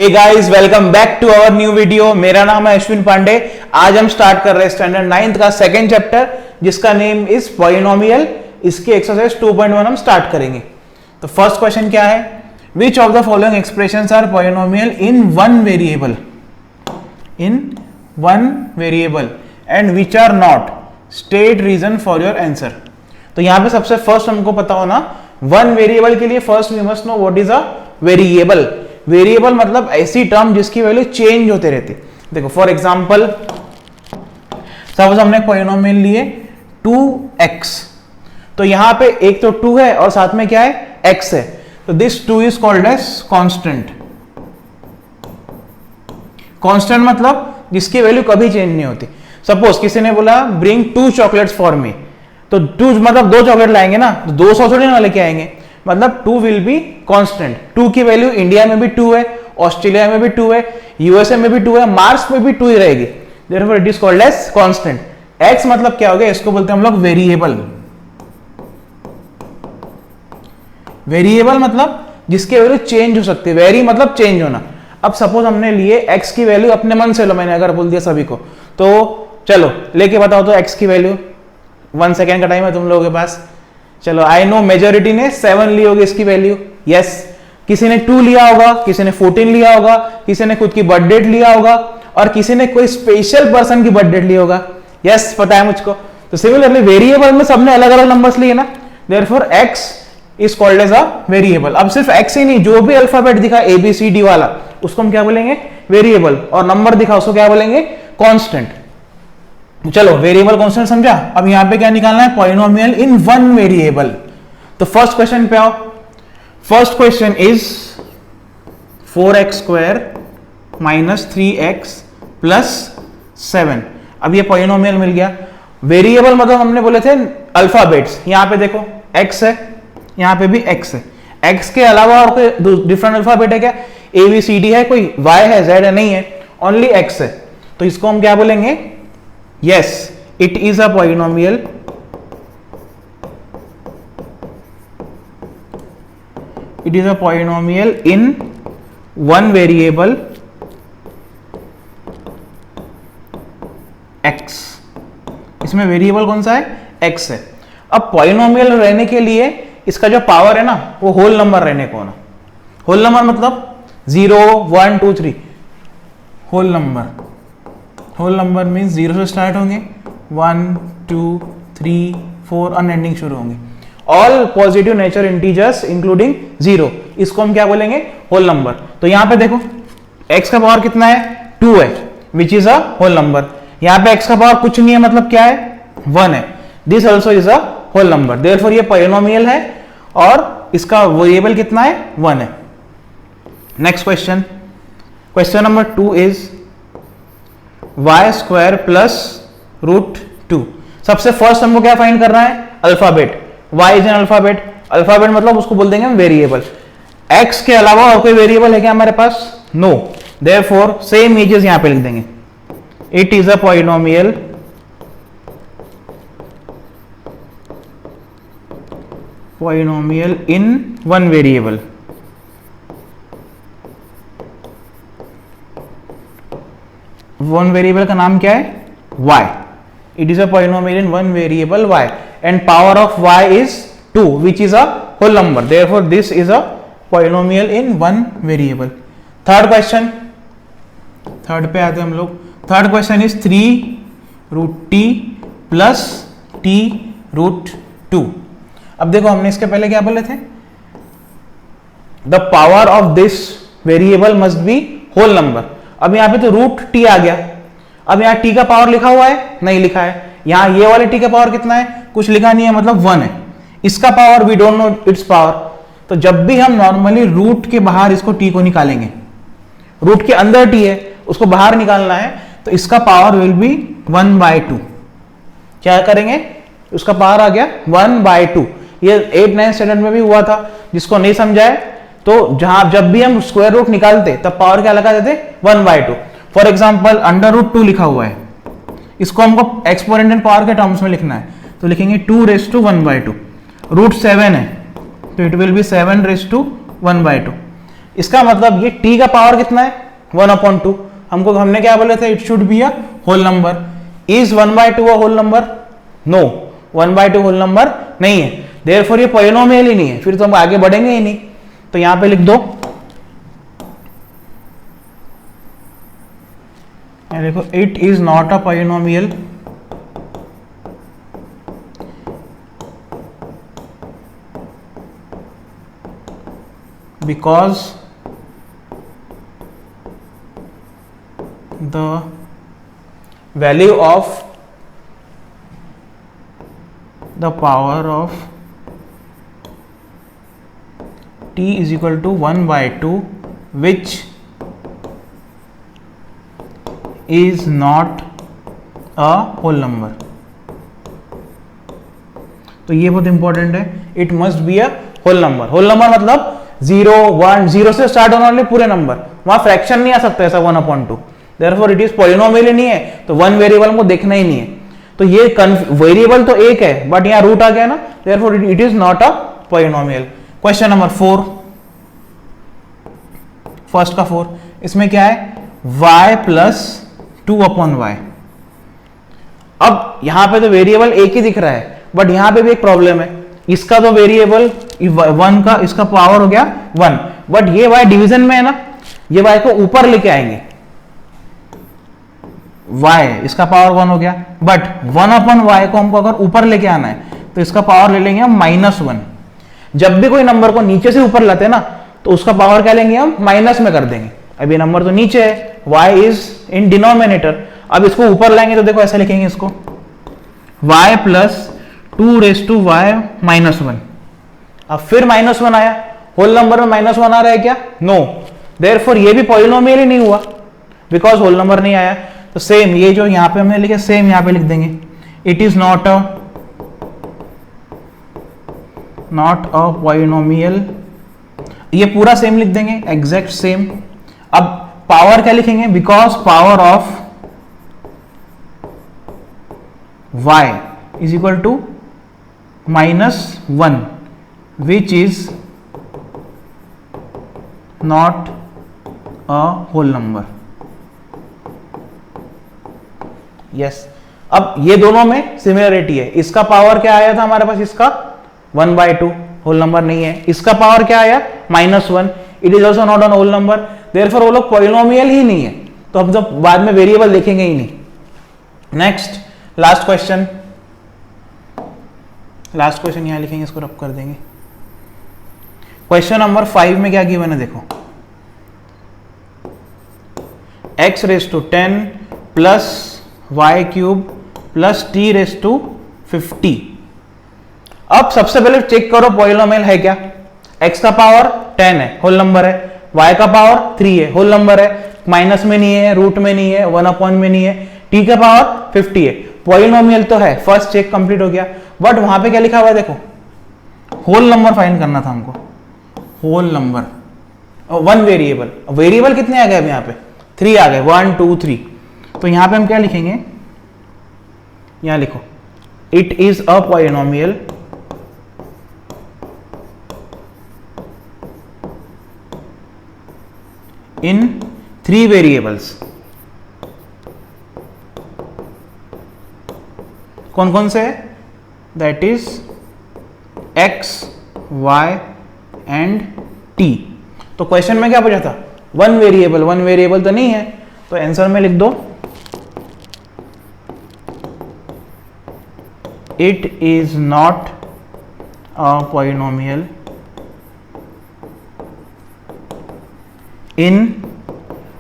Hey guys, welcome back to our new video. मेरा नाम है अश्विन पांडे। आज हम स्टार्ट कर रहे हैं स्टैंडर्ड 9th का सेकंड चैप्टर जिसका नेम इज पॉलिनोमियल। इसकी एक्सरसाइज 2.1 हम स्टार्ट करेंगे। तो फर्स्ट क्वेश्चन क्या है? Which of the following expressions are polynomial in one variable and which are not? State reason for your answer. तो यहां पे सबसे फर्स्ट हमको पता हो ना, वन वेरिएबल के लिए first we must know what is a variable. Variable मतलब ऐसी टर्म जिसकी वैल्यू चेंज होते रहती। देखो फॉर एग्जांपल सपोज हमने पॉलिनोमियल लिए 2x, तो यहां पे एक तो 2 है और साथ में क्या है? x है। तो this 2 is called as constant. Constant मतलब जिसकी वैल्यू कभी चेंज नहीं होती। सपोज किसी ने बोला ब्रिंग 2 चॉकलेट्स फॉर मी, तो 2 मतलब 2 चॉकलेट लाएंगे ना, तो 200 थोड़ी ना लेके आएंगे, मतलब 2 विल बी कांस्टेंट। 2 की वैल्यू इंडिया में भी 2 है, ऑस्ट्रेलिया में भी 2 है, यूएसए में भी 2 है, मार्स में भी 2 ही रहेगी। Therefore it is called as constant. x मतलब क्या हो गया? इसको बोलते हैं हम लोग वेरिएबल। वेरिएबल मतलब जिसकी वैल्यू चेंज हो सकती है। वेरी मतलब चेंज होना। अब सपोज हमने लिए x की वैल्यू, अपने मन से लो, मैंने अगर बोल दिया सभी को, तो चलो लेके बताओ तो x की वैल्यू। 1 सेकेंड का टाइम है तुम लोगों के पास। चलो आई नो मेजोरिटी ने 7 ली होगी इसकी वैल्यू। यस, किसी ने 2 लिया होगा, किसी ने 14 लिया होगा, किसी ने खुद की बर्थ डेट लिया होगा, और किसी ने कोई स्पेशल पर्सन की बर्थ डेट लिया होगा। यस, पता है मुझको। तो सिमिलरली वेरिएबल में सबने अलग अलग नंबर्स लिए ना, therefore x is called as a variable. अब सिर्फ x ही नहीं, जो भी अल्फाबेट दिखा ABCD वाला उसको हम क्या बोलेंगे? वेरिएबल। और नंबर दिखा उसको क्या बोलेंगे? कांस्टेंट। चलो वेरिएबल कांस्टेंट समझा। अब यहां पे क्या निकालना है? Polynomial in one variable. तो फर्स्ट क्वेश्चन पे आओ। First question is 4x square minus 3x plus 7। अब ये पॉलिनोमियल मिल गया। वेरिएबल मतलब हमने बोले थे अल्फाबेट्स। यहां पे देखो x है, यहां पे भी x है। x के अलावा और कोई डिफरेंट अल्फाबेट है क्या? ABCD है, कोई y है, z है? नहीं है, ओनली x है। तो इसको हम क्या बोलेंगे? Yes, it is a polynomial. It is a polynomial in one variable x. इसमें वेरिएबल कौन सा है? x है। अब पॉलिनोमियल रहने के लिए इसका जो पावर है ना, वो होल नंबर रहने को ना। होल नंबर मतलब 0, 1, 2, 3 whole number. Whole number means 0 से स्टार्ट होंगे, 1, 2, 3, 4 अनएंडिंग शुरू होंगे। All positive nature integers including 0, इसको हम क्या बोलेंगे? Whole number. तो यहां पे देखो x का पावर कितना है? 2 है, which is a whole number. यहां पे x का पावर कुछ नहीं है, मतलब क्या है? 1 है। This also is a whole number. Therefore ये पॉलिनोमियल है और इसका वेरिएबल कितना है? 1 है। Next question, question number 2 is y square plus root 2। सबसे फर्स्ट हमको क्या फाइंड करना है? Alphabet. y is an alphabet. Alphabet मतलब उसको बोल देंगे हम वेरिएबल। x के अलावा और कोई वेरिएबल है क्या हमारे पास? नो। देयरफॉर सेम इमेजेस यहां पे लिख देंगे। It is a polynomial in one variable. One variable का नाम क्या है? y. It is a polynomial in one variable y and power of y is 2 which is a whole number. Therefore this is a polynomial in one variable. Third question, third पे आते हैं हम लोग। Third question is 3 root t plus t root 2। अब देखो हमने इसके पहले क्या बोले थे? The power of this variable must be whole number. अब यहां पे तो रूट टी आ गया। अब यहां टी का पावर लिखा हुआ है? नहीं लिखा है। यहां ये वाले टी का पावर कितना है? कुछ लिखा नहीं है, मतलब 1 है। इसका power we don't know it's power. तो जब भी हम नॉर्मली रूट के बाहर इसको टी को निकालेंगे, रूट के अंदर टी है, उसको बाहर निकालना है, तो इसका पावर विल बी 1/2। क्या करेंगे? उसका पावर आ गया 1/2। ये 8, 9 स्टैंडर्ड में भी हुआ था। जिसको नहीं समझाए तो जहां जब भी हम स्क्वायर रूट निकालते तब पावर क्या लगा देते? 1/2। फॉर एग्जाम्पल अंडर रूट 2 लिखा हुआ है, इसको हमको एक्सपोनेंट एंड पावर के टर्म्स में लिखना है, तो लिखेंगे 2⁻1/2। रूट 7 है तो इट विल बी 7⁻1/2। इसका मतलब ये t का पावर कितना है 1/2। हमने क्या बोले थे, it should be a whole number. Is 1/2 a whole number? No, 1/2 whole number नहीं है, देयरफॉर ये पॉलिनोमियल ही नहीं है, फिर तो हम आगे बढ़ेंगे ही नहीं। तो यहां पे लिख दो, देखो it is not a polynomial because the value of the power of t is equal to 1/2 which is not a whole number। तो ये बहुत इंपॉर्टेंट है, it must be a whole number. Whole number मतलब 0 1 0 से start होने वाले पूरे number, वहां फ्रैक्शन नहीं आ सकता ऐसा 1/2। देयरफॉर इट इज पॉलिनोमियल ही नहीं है, तो वन वेरिएबल को देखना ही नहीं है। तो ये वेरिएबल तो एक है बट यहां रूट आ गया ना, therefore it is not a polynomial. Question number 4, first का 4, इसमें क्या है y प्लस 2/y। अब यहां पे तो वेरिएबल एक ही दिख रहा है, बट यहां पे भी एक प्रॉब्लम है, इसका तो वेरिएबल 1 का, इसका पावर हो गया 1, बट ये y डिवीजन में है ना, ये y को ऊपर लेके आएंगे, y इसका पावर 1 हो गया, बट 1/y को हमको अगर ऊपर लेके आना है तो इसका पावर ले लेंगे हम -1। जब भी कोई नंबर को नीचे से ऊपर लाते हैं ना, तो उसका पावर क्या लेंगे हम, माइनस में कर देंगे। अब ये नंबर तो नीचे है, y इज इन डिनोमिनेटर, अब इसको ऊपर लाएंगे तो देखो ऐसा लिखेंगे इसको, y प्लस 2y -1। अब फिर -1 आया, होल नंबर में -1 आ रहा है क्या, नो, देयरफॉर ये भी पॉलिनोमियल ही नहीं हुआ बिकॉज होल नंबर नहीं आया। तो सेम ये जो यहां पे हमने लिखा सेम यहां पे लिख देंगे, it is not a polynomial, ये पूरा सेम लिख देंगे, एग्जैक्ट सेम। अब पावर क्या लिखेंगे, because power of y is equal to -1 which is not a whole number। yes, अब ये दोनों में सिमिलरिटी है, इसका पावर क्या आया था हमारे पास, इसका 1/2 होल नंबर नहीं है, इसका पावर क्या आया -1, it is also not an whole number, therefore वो लोग पॉलिनोमियल ही नहीं है, तो हम जब बाद में वेरिएबल देखेंगे ही नहीं। Next last question, last question यहां लिखेंगे, इसको रब कर देंगे। क्वेश्चन नंबर 5 में क्या गिवन है देखो, x⁻10 plus y³ plus t⁻50। अब सबसे पहले चेक करो पॉलिनोमियल है क्या, x का पावर 10 है, होल नंबर है, y का पावर 3 है, होल नंबर है, माइनस में नहीं है, रूट में नहीं है, 1/, में नहीं है, t का पावर 50 है, पॉलिनोमियल तो है, फर्स्ट चेक कंप्लीट हो गया। बट वहां पे क्या लिखा हुआ है देखो, होल नंबर फाइंड करना था हमको, whole number, one variable, variable कितने आ गए अब यहाँ पे 3 आ गए, 1 2 3। तो यहां पे हम क्या लिखेंगे, यहां लिखो it is a polynomial in 3 variables. कौन कौन से, that is x, y and t। तो क्वेश्चन में क्या पूछा था, वन वेरिएबल तो नहीं है, तो आंसर में लिख दो it is not a polynomial in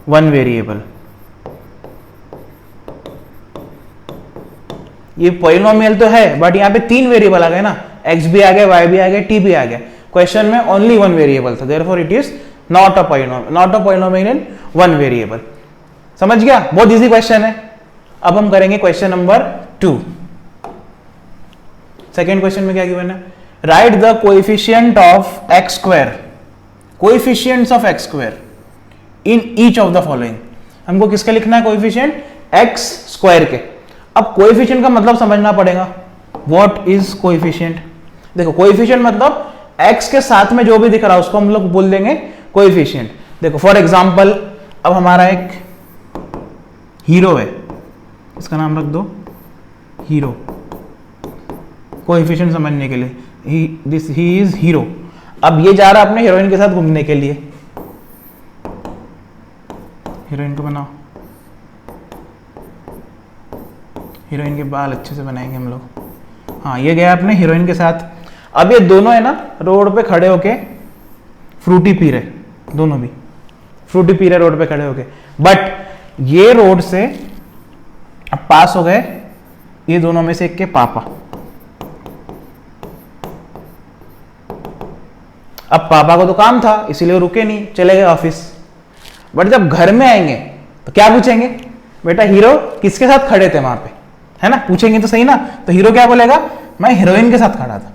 one variable. ये पॉलिनोमियल तो है बट यहाँ पे 3 वेरिएबल आ गए ना, x भी आ गया, y भी आ गया, t भी आ गया, क्वेश्चन में ओनली 1 वेरिएबल था, therefore it is not a polynomial in 1 variable. समझ गया, बहुत इजी क्वेश्चन है। अब हम करेंगे क्वेश्चन नंबर 2। सेकेंड क्वेश्चन में क्या गिवन है, right the coefficient of x square, coefficients of x square in each of the following. हमको किसके लिखना है, कोएफिशिएंट x स्क्वायर के। अब कोएफिशिएंट का मतलब समझना पड़ेगा, व्हाट इज कोएफिशिएंट। देखो कोएफिशिएंट मतलब x के साथ में जो भी दिख रहा है उसको हम लोग बोल देंगे कोएफिशिएंट। देखो फॉर एग्जांपल अब हमारा एक हीरो है, इसका नाम रख दो हीरो, कोएफिशिएंट समझने के लिए, ही इज हीरो। अब ये जा रहा है अपने हीरोइन के साथ घूमने के लिए, हीरोइन को बनाओ, हीरोइन के बाल अच्छे से बनाएंगे हम लोग। हाँ ये गया अपने हीरोइन के साथ। अब ये दोनों है ना रोड पे खड़े होके फ्रूटी पी रहे, दोनों भी फ्रूटी पी रहे रोड पे खड़े होके, बट ये रोड से अब पास हो गए ये दोनों में से एक के पापा। अब पापा को तो काम था इसीलिए रुके नहीं, चले गए ऑफिस। बट जब घर में आएंगे तो क्या पूछेंगे, बेटा हीरो किसके साथ खड़े थे वहां पे, है ना, पूछेंगे तो सही ना। तो हीरो क्या बोलेगा, मैं हीरोइन के साथ खड़ा था।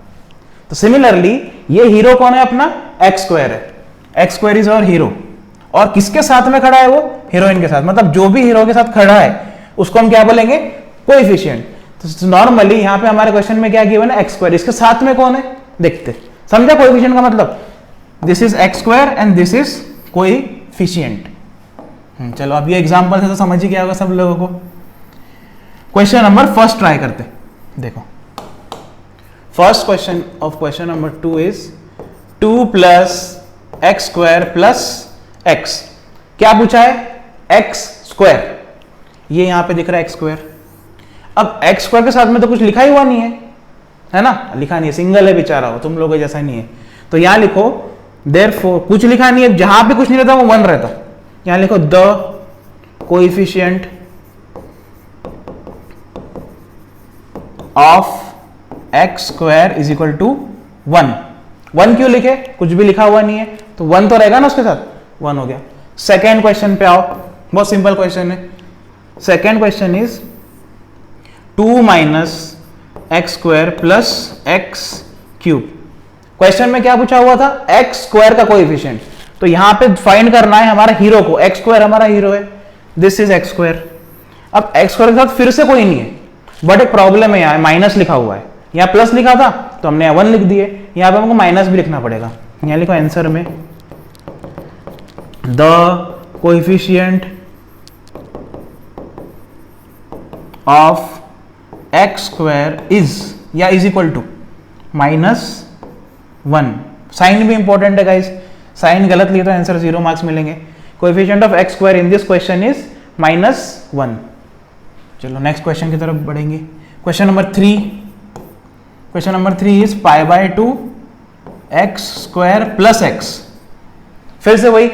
तो सिमिलरली ये हीरो कौन है अपना, एक्स स्क्वायर है, एक्स स्क्वायर इज और हीरो, और किसके साथ में खड़ा है वो, हीरोइन के साथ। मतलब जो भी हीरो के साथ खड़ा है उसको हम क्या बोलेंगे, कोएफिशिएंट। तो नॉर्मली यहाँ पे हमारे क्वेश्चन में क्या गिवन है, एक्स स्क्वायर, इसके साथ में कौन है देखते, समझा कोएफिशिएंट का मतलब, this is x square and this is coefficient. चलो अब ये एग्जांपल से तो समझ ही गया होगा सब लोगों को। क्वेश्चन नंबर फर्स्ट ट्राई करते, देखो first question of question number 2 is 2 plus x square plus x. क्या पूछा है, एक्स स्क्वायर, ये यहां पे दिख रहा है एक्स स्क्वायर। अब एक्स स्क्वायर के साथ में तो कुछ लिखा ही हुआ नहीं है ना, लिखा नहीं है, सिंगल है बेचारा, हो तुम लोगों जैसा नहीं है। तो यहां लिखो देयरफॉर, कुछ लिखा नहीं है, जहां पे कुछ नहीं रहता वो 1 रहता। यहां लिखो the coefficient of x square is equal to 1। 1 क्यों लिखे, कुछ भी लिखा हुआ नहीं है तो 1 तो रहेगा ना उसके साथ, 1 हो गया। सेकेंड क्वेश्चन पे आओ, बहुत सिंपल क्वेश्चन है। Second question is 2 minus x square plus x cube. Question में क्या पूछा हुआ था, एक्स स्क्वायर का कोएफिशिएंट। तो यहां पे फाइंड करना है हमारा हीरो को, एक्स स्क्वायर हमारा हीरो है, दिस इज एक्स स्क्वायर। अब एक्स स्क्वायर के साथ फिर से कोई नहीं है, बट एक प्रॉब्लम है, यहाँ माइनस लिखा हुआ है, यहाँ प्लस लिखा था तो हमने 1 लिख दिए, यहाँ पे हमको माइनस भी लिखना पड़ेगा। यहाँ लिखो आंसर में the coefficient of x square is, या इज इक्वल टू -1। साइन भी इंपॉर्टेंट है गाइस, साइन गलत लिया तो आंसर 0 मार्क्स मिलेंगे। Coefficient of x square in this question is -1। चलो नेक्स्ट क्वेश्चन की तरफ बढ़ेंगे। Question number 3, question number 3 is π/2 x square plus x. फिर से वही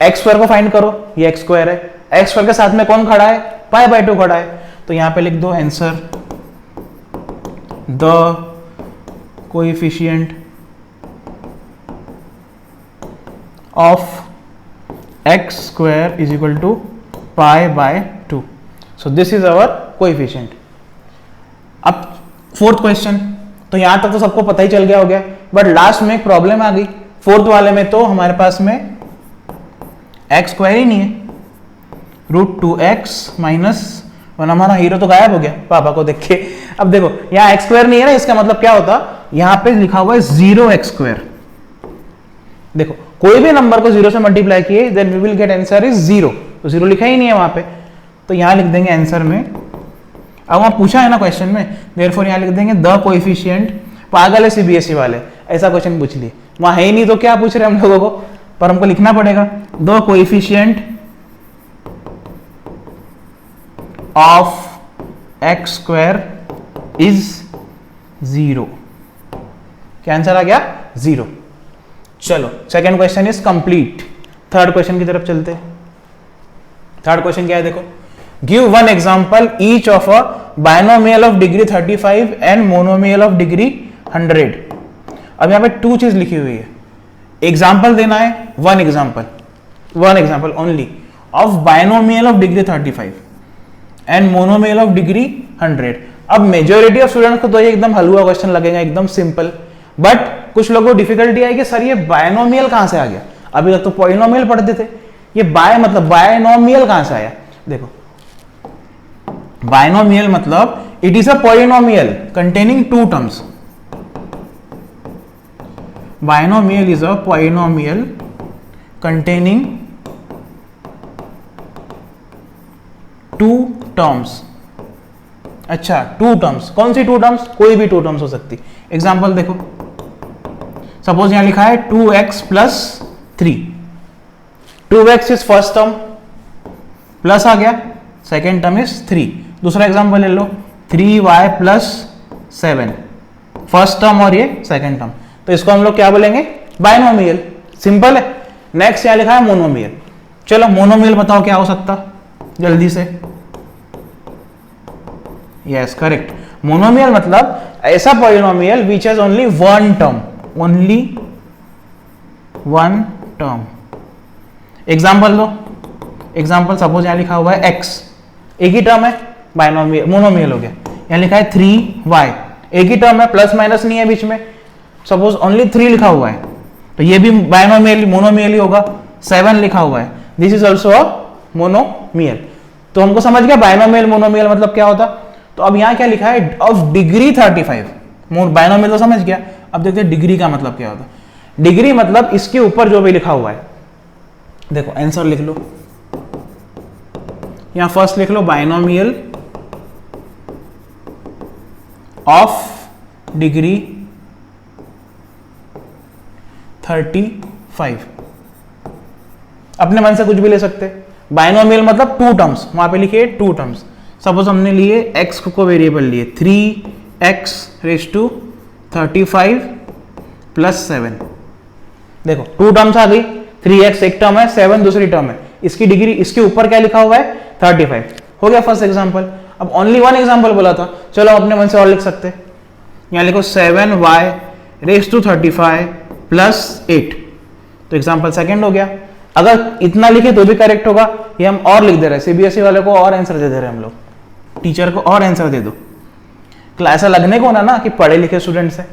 एक्स स्क्वायर को फाइंड करो, ये एक्स स्क्वायर है, एक्स स्क्वायर के साथ में कौन खड़ा है, π/2 खड़ा है। तो यहां पे लिख दो answer the coefficient of x square is equal to π/2। So this is our coefficient. अब फोर्थ क्वेश्चन, तो यहां तक तो सबको पता ही चल गया हो गया, बट लास्ट में एक प्रॉब्लम आ गई। फोर्थ वाले में तो हमारे पास में एक्स स्क्वायर ही नहीं है, √2x - 1, हमारा हीरो तो गायब हो गया पापा को देख के। अब देखो यहाँ एक्स स्क्वायर नहीं है ना, इसका मतलब क्या होता, यहाँ पे लिखा हुआ है 0x²। देखो कोई भी नंबर को 0 से मल्टीप्लाई किए then we will get answer is 0, तो 0 लिखा ही नहीं है वहां पे, तो यहां लिख देंगे आंसर में। अब वहां पूछा है ना क्वेश्चन में, देयरफॉर यहां लिख देंगे द कोएफिशिएंट। पागल है सीबीएसई वाले, ऐसा क्वेश्चन पूछ लिए, वहां है ही नहीं तो क्या पूछ रहे हम लोगों को, पर हमको लिखना पड़ेगा the coefficient of x square is 0। क्या आंसर आ गया, 0। चलो second question is complete. Third question की तरफ चलते हैं। थर्ड क्वेश्चन क्या है, देखो give one example each of a binomial of degree 35 and monomial of degree 100। अब यहां पे 2 चीज लिखी हुई है, एग्जांपल देना है, one example only of binomial of degree 35 and monomial of degree 100। अब मेजोरिटी ऑफ स्टूडेंट को तो ये एकदम हलवा क्वेश्चन लगेगा, एकदम सिंपल, बट कुछ लोगों को डिफिकल्टी आई कि सर ये बायनोमियल कहां से आ गया, अभी तक तो पॉलिनोमियल पढ़ते थे, ये मतलब बायनोमियल कहां से आया। देखो बायनोमियल मतलब it is a polynomial containing 2 terms. Binomial is a polynomial containing two terms. अच्छा, टू टर्म्स, कौन सी टू टर्म्स? कोई भी टू टर्म्स हो सकती। एग्जांपल देखो, सपोज यहां लिखा है 2x plus 3। 2x is first term, plus आ गया, सेकेंड टर्म इज 3। दूसरा एग्जांपल ले लो, 3y प्लस 7, फर्स्ट टर्म और ये सेकेंड टर्म, तो इसको हम लोग क्या बोलेंगे? बायनोमियल। सिंपल है। नेक्स्ट यहां लिखा है मोनोमियल। चलो मोनोमियल बताओ क्या हो सकता, जल्दी से। Yes, correct. मोनोमियल मतलब ऐसा polynomial which has only one term, only one term. Example दो। एग्जांपल सपोज यहां लिखा हुआ है x, एक ही टर्म है, बायनोमियल, मोनोमियल हो गया। यहां लिखा है 3y, एक ही टर्म है, प्लस माइनस नहीं है बीच में, सपोज ओनली 3 लिखा हुआ है, तो ये भी बायनोमियल, मोनोमियल ही होगा। 7 लिखा हुआ है, this is also a monomial. तो हमको समझ गया बायनोमियल मोनोमियल मतलब क्या होता। तो अब यहां क्या लिखा है? Of degree 35। बायनोमियल तो समझ गया, अब देखते हैं डिग्री का मतलब क्या होता है। डिग्री मतलब इसके ऊपर जो भी लिखा हुआ है, देखो आंसर लिख लो, यहां फर्स्ट लिख लो बायनोमियल ऑफ डिग्री 35। अपने मन से कुछ भी ले सकते। बायनोमियल मतलब टू टर्म्स, वहां पे लिखिए टू टर्म्स। सपोज हमने लिए x को वेरिएबल लिए 3x रेज टू 35 प्लस 7। देखो टू टर्म्स आ गई, 3x एक टर्म है, 7 दूसरी टर्म है, इसकी डिग्री, इसके ऊपर क्या लिखा हुआ है? 35। हो गया फर्स्ट एग्जांपल। अब ओनली वन एग्जांपल बोला था, चलो अपने मन से और लिख सकते। यहां लिखो 7y रेज टू 35 प्लस 8, तो एग्जांपल सेकंड हो गया। अगर इतना लिखे तो भी करेक्ट होगा, ये हम और लिख दे रहे हैं, सीबीएसई वाले को और आंसर दे रहे हैं हम लोग, टीचर को और आंसर दे दो, ऐसा लगने को ना कि पढ़े लिखे स्टूडेंट्स है।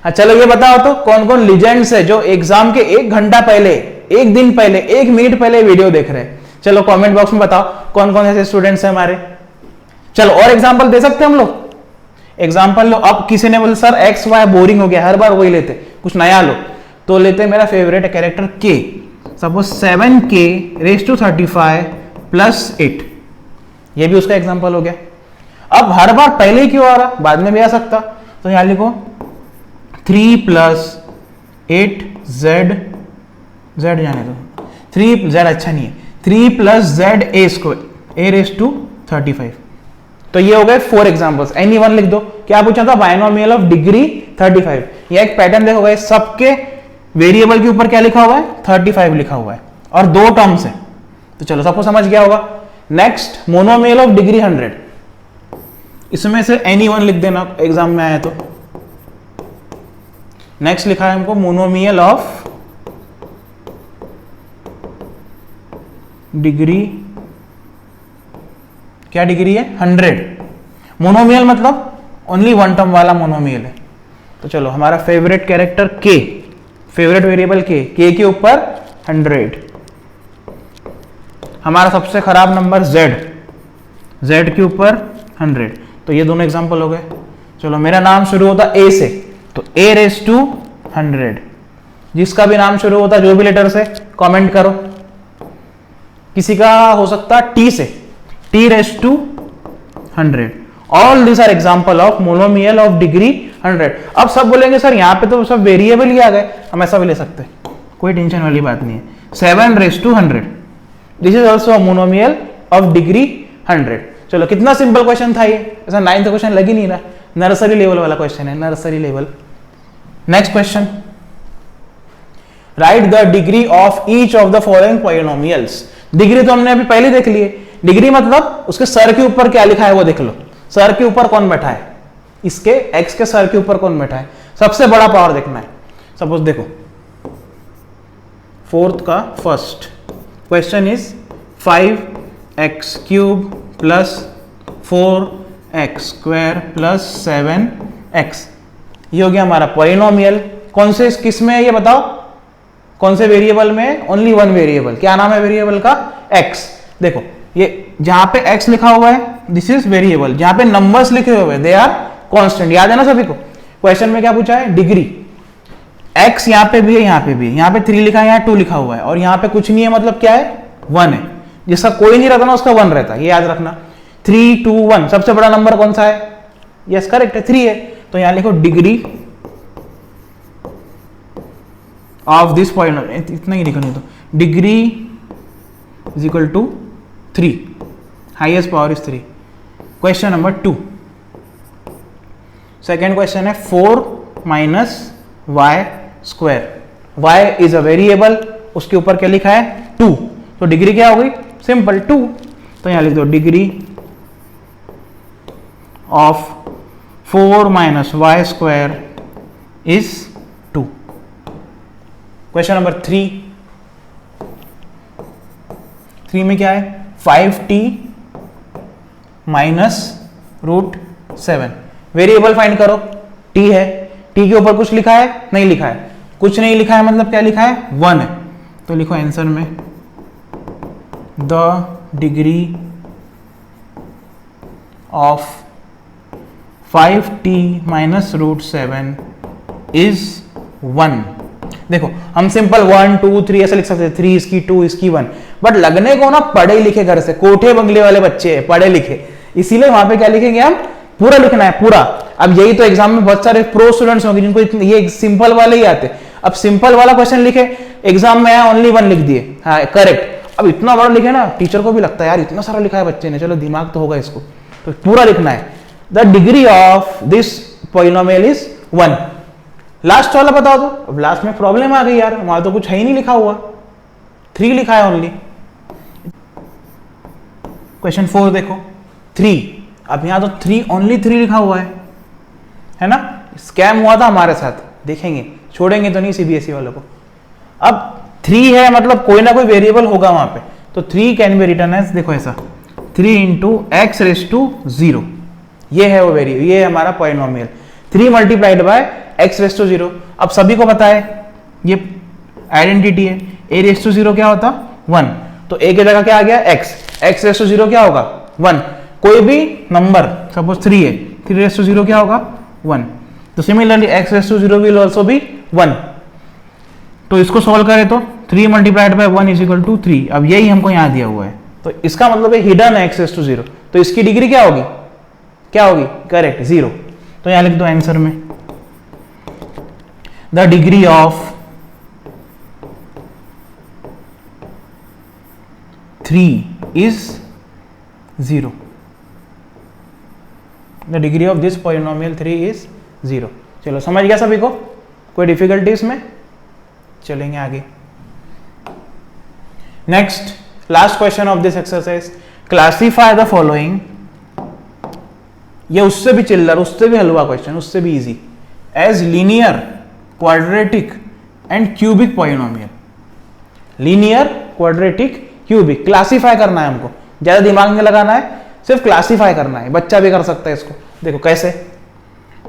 हाँ चलो ये बताओ तो कौन कौन लीजेंड्स है जो एग्जाम के 1 घंटा पहले, 1 दिन पहले, 1 मिनट पहले वीडियो देख रहे हैं। चलो कमेंट बॉक्स में बताओ कौन कौन ऐसे स्टूडेंट्स हैं हमारे। चलो और एग्जांपल दे सकते हैं हम लोग। एग्जांपल लो, अब किसी ने बोला सर एक्स वाई बोरिंग हो गया, हर बार वही लेते, कुछ नया लो, तो लेते मेरा फेवरेट कैरेक्टर के। Suppose 7k raise to 35 plus 8, ये भी उसका एग्जांपल हो गया। अब हर बार पहले ही क्यों आ रहा, बाद में भी आ सकता, तो यहां लिखो 3 प्लस 8z, z जाने दो, 3 z अच्छा नहीं है, 3 plus z a square a raise to 35। तो ये हो गए 4 एग्जांपल्स, एनी वन लिख दो। क्या पूछा था? Binomial of degree 35। ये एक पैटर्न देखो गाइस, सबके वेरिएबल के ऊपर क्या लिखा हुआ है? 35 लिखा हुआ है, और 2 टर्म्स है। तो चलो सबको समझ गया होगा। नेक्स्ट मोनोमियल ऑफ डिग्री 100, इसमें से एनी वन लिख देना एग्जाम में आया तो। नेक्स्ट लिखा है हमको मोनोमियल ऑफ डिग्री, क्या डिग्री है? 100। मोनोमियल मतलब ओनली वन टर्म वाला मोनोमियल है। तो चलो हमारा फेवरेट कैरेक्टर के, फेवरेट वेरिएबल के के ऊपर 100। हमारा सबसे खराब नंबर z के ऊपर 100। तो ये दोनों एग्जांपल हो गए। चलो मेरा नाम शुरू होता a से, तो a रेज टू 100। जिसका भी नाम शुरू होता जो भी लेटर से कमेंट करो। किसी का हो सकता t से, t raise to 100। All this are example of monomial of degree 100। अब सब बोलेंगे सर यहाँ पे तो सब वेरिएबल ही आ गए, हम ऐसा भी ले सकते हैं, कोई टेंशन वाली बात नहीं है। 7 raise to 100, this is also monomial of degree 100। चलो कितना सिंपल क्वेश्चन था ये, ऐसा 9th क्वेश्चन लग ही नहीं रहा, नर्सरी लेवल वाला क्वेश्चन है, nursery level. Next question, right the degree of each of the following polynomials. Degree तो हमने अभी पहले देख लिए, डिग्री मतलब उसके सर के ऊपर क्या लिखा है वो देख लो। सर के ऊपर कौन बैठा है, इसके x के सर के ऊपर कौन बैठा है, सबसे बड़ा पावर देखना है। सपोज देखो 4th का first question is 5x cube plus 4x square plus 7x। ये हो गया हमारा पॉलिनोमियल। कौन से किस में है ये बताओ, कौन से वेरिएबल में? Only one variable. क्या नाम है वेरिएबल का? x। देखो ये जहां पे x लिखा हुआ है दिस इज वेरिएबल, जहां पे नंबर्स लिखे हुए दे आर कांस्टेंट। याद है ना सभी को? क्वेश्चन में क्या पूछा है? डिग्री। x यहाँ पे भी है, यहाँ पे भी है, यहाँ पे 3 लिखा है, यहाँ 2 लिखा हुआ है, और यहाँ पे कुछ नहीं है, मतलब क्या है, 1 है। जिसका कोई नहीं रहता ना उसका 1 रहता है, ये याद रखना। 3 2 1 सबसे बड़ा नंबर कौन सा है? यस करेक्ट है, 3 है। तो यहां लिखो डिग्री ऑफ दिस पॉइंट, इतना ही लिखो, नहीं तो degree is equal to 3, highest power is 3। Question number 2, second question है 4 minus y square. Y is a variable, उसके ऊपर क्या लिखा है 2, तो डिग्री क्या हो गई, सिंपल 2। तो यहां लिख दो degree of 4 minus y square is 2। Question number 3 में क्या है, 5t minus root 7। Variable find करो, t है, t के ऊपर कुछ लिखा है, नहीं लिखा है, कुछ नहीं लिखा है मतलब क्या लिखा है, 1 है। तो लिखो आंसर में the degree of 5t minus root 7 is 1। देखो हम सिंपल 1 2 3 ऐसे लिख सकते हैं, 3 इसकी 2 इसकी 1, बट लगने को ना पढ़े लिखे घर से कोठे बंगले वाले बच्चे हैं, पढ़े लिखे, इसीलिए वहां पे क्या लिखेंगे हम, पूरा लिखना है पूरा। अब यही तो एग्जाम में बहुत सारे प्रो स्टूडेंट्स होंगे जिनको ये सिंपल वाले ही आते। अब सिंपल वाला क्वेश्चन लिखे, एग्जाम में आया ओनली 1 लिख दिए, हाँ करेक्ट। अब इतना बड़ा लिखे ना, टीचर को भी लगता है यार इतना सारा लिखा है बच्चे ने, चलो दिमाग तो होगा इसको, तो पूरा लिखना है। The degree of this polynomial is 1। Last वाला बता दो। अब लास्ट में प्रॉब्लम आ गई यार, वहां तो कुछ है ही नहीं लिखा हुआ, 3 लिखा है ओनली। क्वेश्चन 4 देखो 3, अब यहां तो 3 ओनली 3 लिखा हुआ है ना, स्कैम हुआ था हमारे साथ, देखेंगे छोड़ेंगे तो नहीं सीबीएसई वालों को। अब 3 है मतलब कोई ना कोई वेरिएबल होगा वहां पे, तो 3 कैन बी रिटन एज, देखो ऐसा 3 इंटू एक्स रेस टू 0, ये है वो वेरिएबल, ये है हमारा polynomial. 3 multiplied by x raise to 0। अब सभी को पता है ये आइडेंटिटी है, ए रेस टू 0 क्या होता, 1, तो ए की जगह क्या आ गया x, x रेस टू 0 क्या होगा 1। कोई भी नंबर सपोज 3 है, 3 रेस टू 0 क्या होगा 1, तो similarly x raise to 0 will also be 1। तो इसको सॉल्व करें तो 3 multiplied by 1 is equal to 3। अब यही हमको यहां दिया हुआ है, तो इसका मतलब है हिडन है x रेस टू 0, तो इसकी डिग्री क्या होगी, क्या होगी, करेक्ट 0। तो यहां लिख दो आंसर में the degree of 3 is 0। The degree of this polynomial 3 is 0। चलो समझ गया सभी को, कोई डिफिकल्टी इसमें, चलेंगे आगे। Next last question of this exercise, classify the following. ये उससे भी चिल्लर, उससे भी हलवा क्वेश्चन, उससे भी easy, as linear, quadratic and cubic polynomial. Linear, quadratic, cubic, classify करना है हमको, ज्यादा दिमाग में लगाना है, सिर्फ क्लासिफाई करना है, बच्चा भी कर सकता है इसको। देखो कैसे,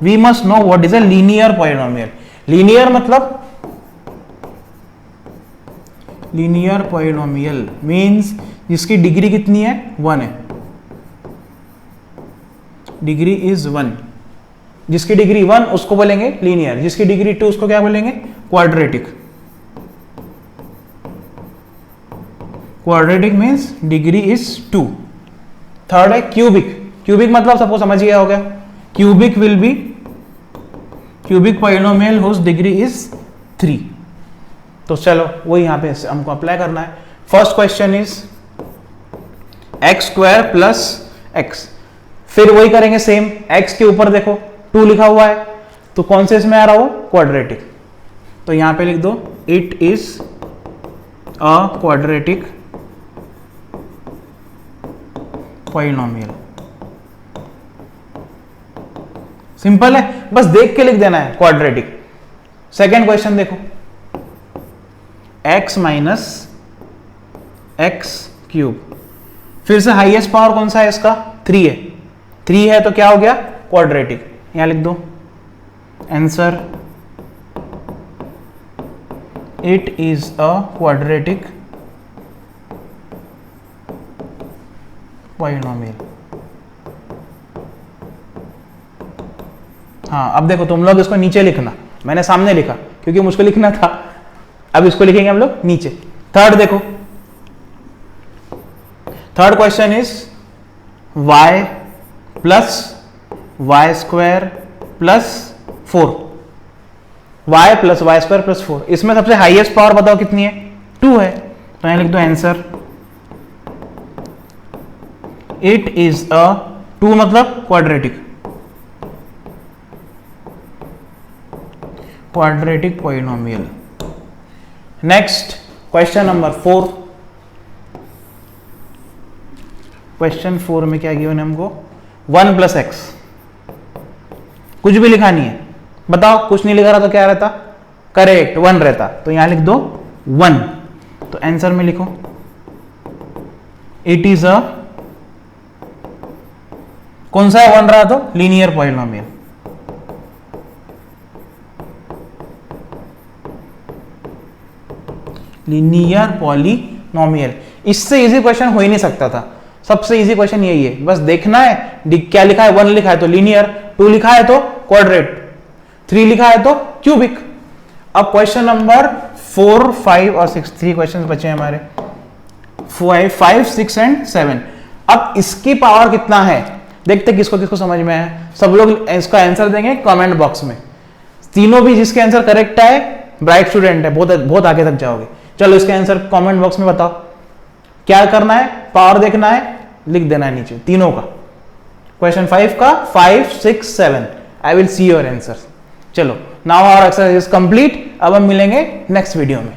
we must know what is a linear polynomial. Linear मतलब, लीनियर पॉलिनोमियल मींस जिसकी डिग्री कितनी है, 1 है, डिग्री इज 1। जिसकी डिग्री 1 उसको बोलेंगे लीनियर, जिसकी डिग्री 2 उसको क्या बोलेंगे, quadratic. Quadratic means degree is 2। Third है क्यूबिक। क्यूबिक मतलब सबको समझ गया होगा, cubic will be cubic polynomial whose degree is 3। तो चलो वही यहां पे हमको अप्लाई करना है। First question is x square plus x, फिर वही करेंगे सेम, x के ऊपर देखो 2 लिखा हुआ है, तो कौन से इसमें आ रहा हो, क्वाड्रेटिक। तो यहां पे लिख दो it is a quadratic polynomial. Simple है, बस देख के लिख देना है क्वाड्रेटिक। सेकेंड क्वेश्चन देखो, x माइनस एक्स क्यूब, फिर से हाईएस्ट पावर कौन सा है इसका, 3 है, 3 है तो क्या हो गया, क्वाड्रेटिक। यहां लिख दो answer it is a quadratic polynomial. हाँ अब देखो तुम लोग इसको नीचे लिखना, मैंने सामने लिखा, क्योंकि मुझको लिखना था। अब इसको लिखेंगे हम लोग नीचे। थर्ड देखो, third question is y plus y square plus 4, y plus y square plus 4। इसमें सबसे हाईएस्ट पावर बताओ कितनी है? 2 है। तो यहां लिख दो आंसर, इट इज अ 2 मतलब quadratic polynomial. Next question number 4। Question 4 में क्या गिवन है हमको? 1 प्लस एक्स, कुछ भी लिखा नहीं है, बताओ। कुछ नहीं लिखा रहा तो क्या रहता? करेक्ट, 1 रहता। तो यहां लिख दो 1। तो आंसर में लिखो, इट इज अ, कौन सा है 1 रहा तो? Linear polynomial. लीनियर पॉलिनोमियल, इससे इजी क्वेश्चन हो ही नहीं सकता था। सबसे इजी क्वेश्चन यही है, बस देखना है क्या लिखा है। 1 लिखा है तो लीनियर, 2 लिखा है तो क्वाड्रेट, 3 लिखा है तो क्यूबिक। अब क्वेश्चन नंबर 4, 5 और 6, 3 क्वेश्चन बचे हैं हमारे, 5, 6 एंड 7। अब इसकी पावर कितना है देखते, किसको किसको समझ में है। सब लोग इसका आंसर देंगे कमेंट बॉक्स में। तीनों भी जिसके आंसर करेक्ट है ब्राइट स्टूडेंट है, बहुत आगे तक जाओगे। चलो इसका आंसर कमेंट बॉक्स में बताओ। क्या करना है? पावर देखना है, लिख देना है नीचे तीनों का। क्वेश्चन 5 का 5, 6, 7। I will see your answer. चलो, now our exercise is complete. अब हम मिलेंगे नेक्स्ट वीडियो में।